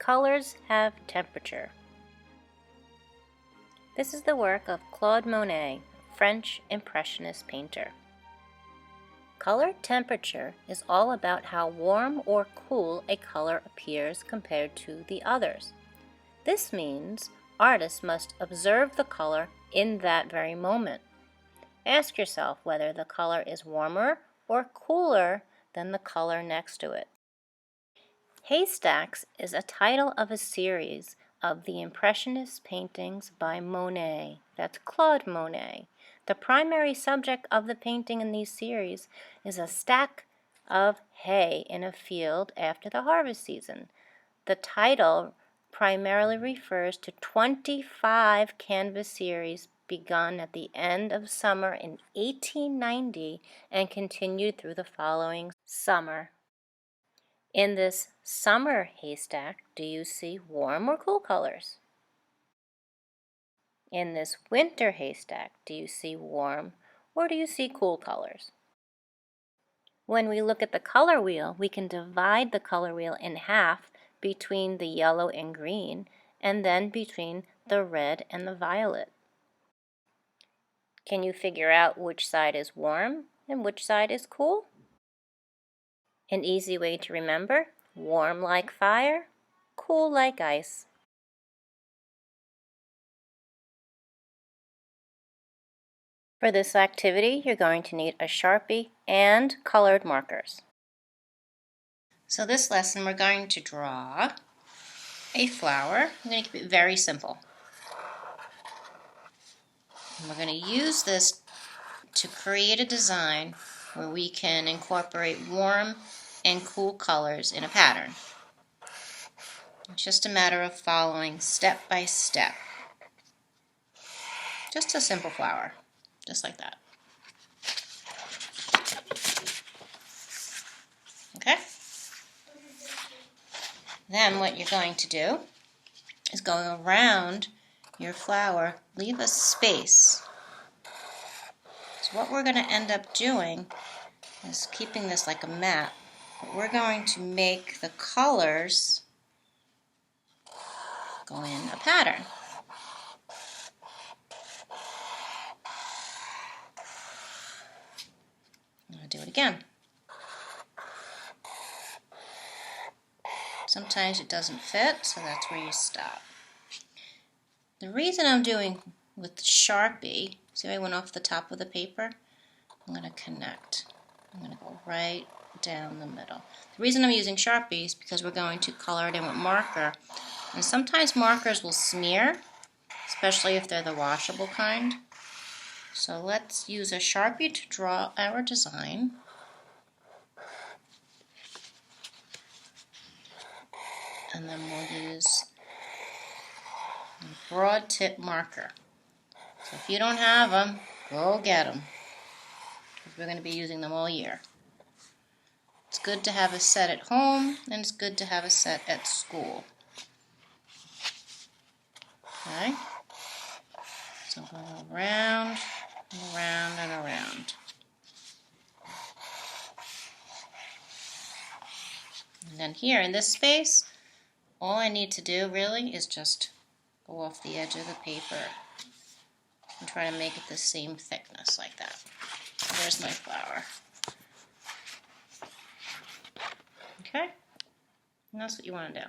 Colors have temperature. This is the work of Claude Monet, French Impressionist painter. Color temperature is all about how warm or cool a color appears compared to the others. This means artists must observe the color in that very moment. Ask yourself whether the color is warmer or cooler than the color next to it. Haystacks is a title of a series of the Impressionist paintings by Monet. That's Claude Monet. The primary subject of the painting in these series is a stack of hay in a field after the harvest season. The title primarily refers to 25 canvas series begun at the end of summer in 1890 and continued through the following summer. In this summer haystack, do you see warm or cool colors? In this winter haystack, do you see warm or do you see cool colors? When we look at the color wheel, we can divide the color wheel in half between the yellow and green, and then between the red and the violet. Can you figure out which side is warm and which side is cool? An easy way to remember: warm like fire, cool like ice. For this activity, you're going to need a Sharpie and colored markers. So this lesson, we're going to draw a flower. I'm going to keep it very simple. And we're going to use this to create a design where we can incorporate warm and cool colors in a pattern. It's just a matter of following step by step. Just a simple flower, just like that. Okay? Then what you're going to do is go around your flower, leave a space. So what we're going to end up doing is keeping this like a map. But we're going to make the colors go in a pattern. I'm going to do it again. Sometimes it doesn't fit, so that's where you stop. The reason I'm doing with the Sharpie, see how I went off the top of the paper? I'm going to connect. I'm going to go right down the middle. The reason I'm using Sharpie is because we're going to color it in with marker. And sometimes markers will smear, especially if they're the washable kind. So let's use a Sharpie to draw our design. And then we'll use a broad tip marker. So if you don't have them, go get them, because we're going to be using them all year. It's good to have a set at home, and it's good to have a set at school. Okay? So going around and around and around. And then here in this space, all I need to do really is just go off the edge of the paper and try to make it the same thickness like that. There's my flower. Okay? And that's what you want to do.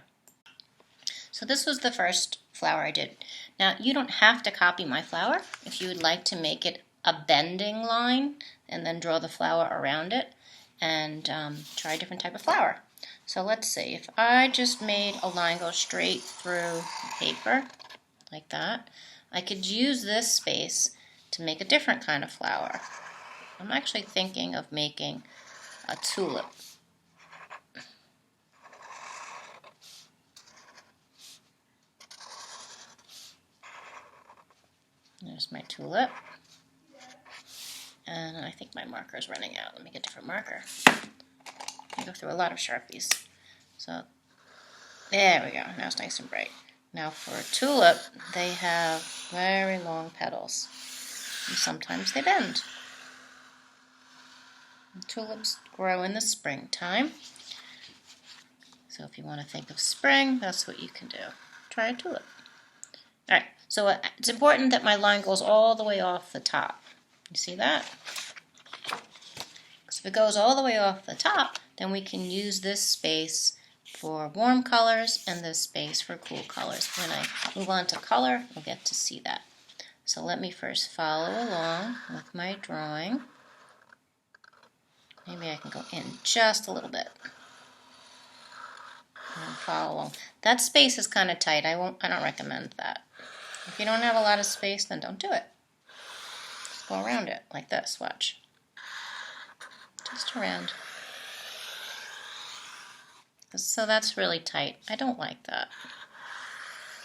So this was the first flower I did. Now you don't have to copy my flower. If you would like to make it a bending line and then draw the flower around it and try a different type of flower. So let's see, if I just made a line go straight through the paper, like that, I could use this space to make a different kind of flower. I'm actually thinking of making a tulip. There's my tulip. And I think my marker is running out. Let me get a different marker. I go through a lot of Sharpies. So there we go. Now it's nice and bright. Now for a tulip, they have very long petals. And sometimes they bend. And tulips grow in the springtime. So if you want to think of spring, that's what you can do. Try a tulip. All right, so it's important that my line goes all the way off the top. You see that? Because if it goes all the way off the top, then we can use this space for warm colors and this space for cool colors. When I move on to color, we'll get to see that. So let me first follow along with my drawing. Maybe I can go in just a little bit. And follow along. That space is kind of tight. I don't recommend that. If you don't have a lot of space, then don't do it. Just go around it like this. Watch. Just around. So that's really tight. I don't like that.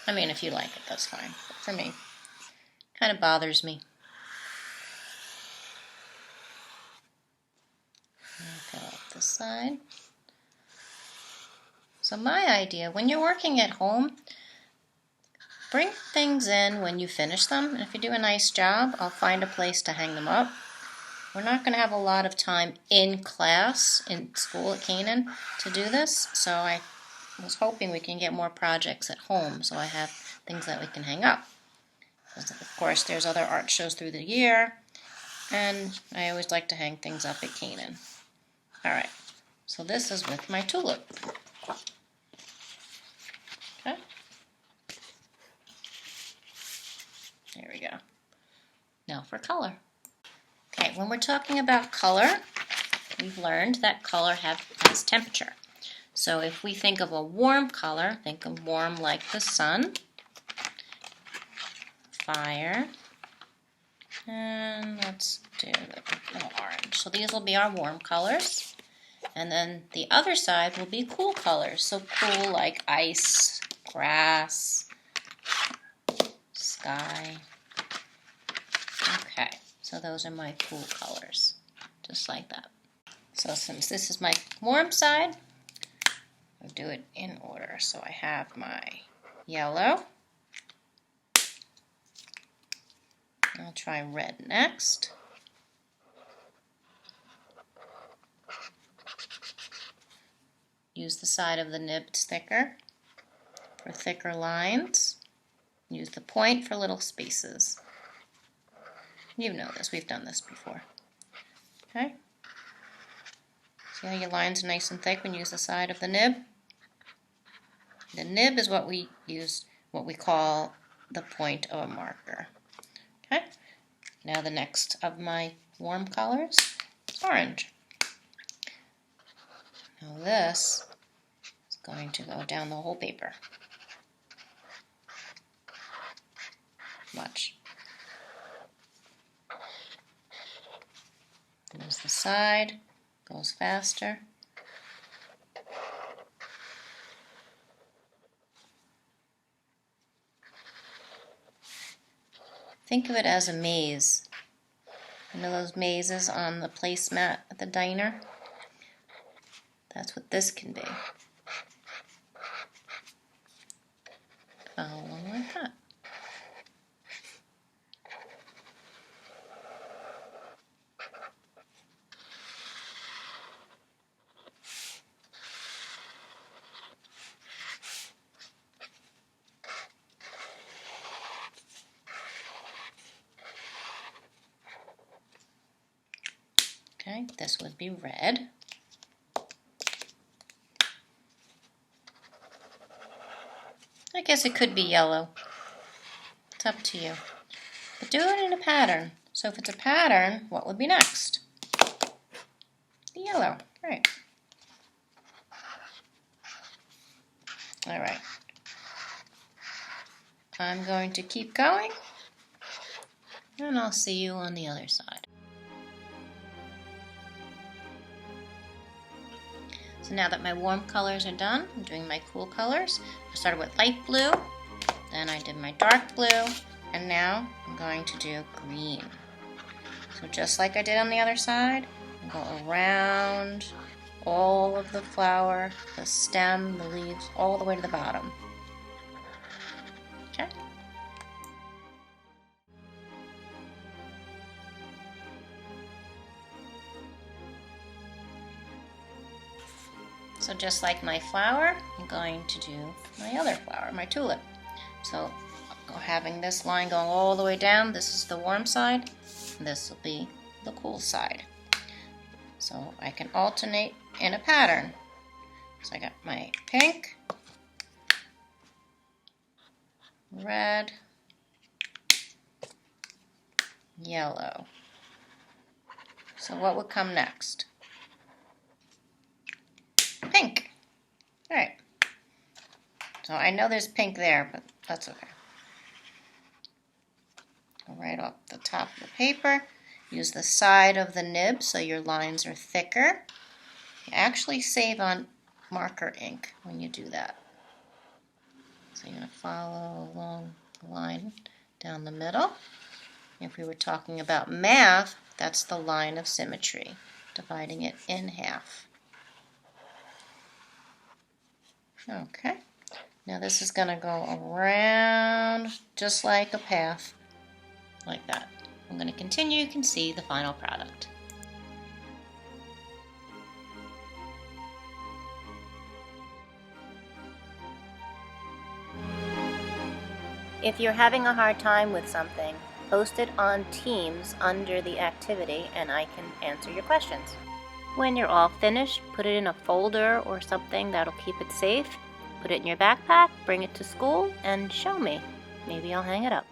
I mean, if you like it, that's fine. But for me, it kind of bothers me. I'll go up this side. So my idea, when you're working at home, bring things in when you finish them. And if you do a nice job, I'll find a place to hang them up. We're not going to have a lot of time in class, in school at Canaan, to do this. So I was hoping we can get more projects at home so I have things that we can hang up. Because of course, there's other art shows through the year. And I always like to hang things up at Canaan. All right, so this is with my tulip. Okay. There we go. Now for color. Okay, when we're talking about color, we've learned that color has temperature. So if we think of a warm color, think of warm like the sun, fire, and let's do the orange. So these will be our warm colors. And then the other side will be cool colors. So cool like ice, grass, sky. Okay, so those are my cool colors, just like that. So since this is my warm side, I'll do it in order. So I have my yellow. I'll try red next. Use the side of the nib thicker for thicker lines. Use the point for little spaces. You know this, we've done this before. Okay? See how your lines are nice and thick when you use the side of the nib? The nib is what we use, what we call the point of a marker. Okay? Now the next of my warm colors is orange. Now this is going to go down the whole paper. Watch. Use the side, goes faster. Think of it as a maze. You know those mazes on the placemat at the diner? That's what this can be. Follow along like that. Okay, this would be red. I guess it could be yellow. It's up to you. But do it in a pattern. So if it's a pattern, what would be next? The yellow, right. All right. I'm going to keep going, and I'll see you on the other side. So now that my warm colors are done, I'm doing my cool colors. I started with light blue, then I did my dark blue, and now I'm going to do green. So just like I did on the other side, I'll go around all of the flower, the stem, the leaves, all the way to the bottom. Okay? So just like my flower, I'm going to do my other flower, my tulip. So having this line going all the way down, this is the warm side, and this will be the cool side. So I can alternate in a pattern. So I got my pink, red, yellow. So what would come next? Pink. All right. So I know there's pink there, but that's okay. Go right off the top of the paper. Use the side of the nib so your lines are thicker. You actually save on marker ink when you do that. So you're going to follow along the line down the middle. If we were talking about math, that's the line of symmetry, dividing it in half. Okay, now this is going to go around just like a path, like that. I'm going to continue, you can see the final product. If you're having a hard time with something, post it on Teams under the activity and I can answer your questions. When you're all finished, put it in a folder or something that'll keep it safe. Put it in your backpack, bring it to school, and show me. Maybe I'll hang it up.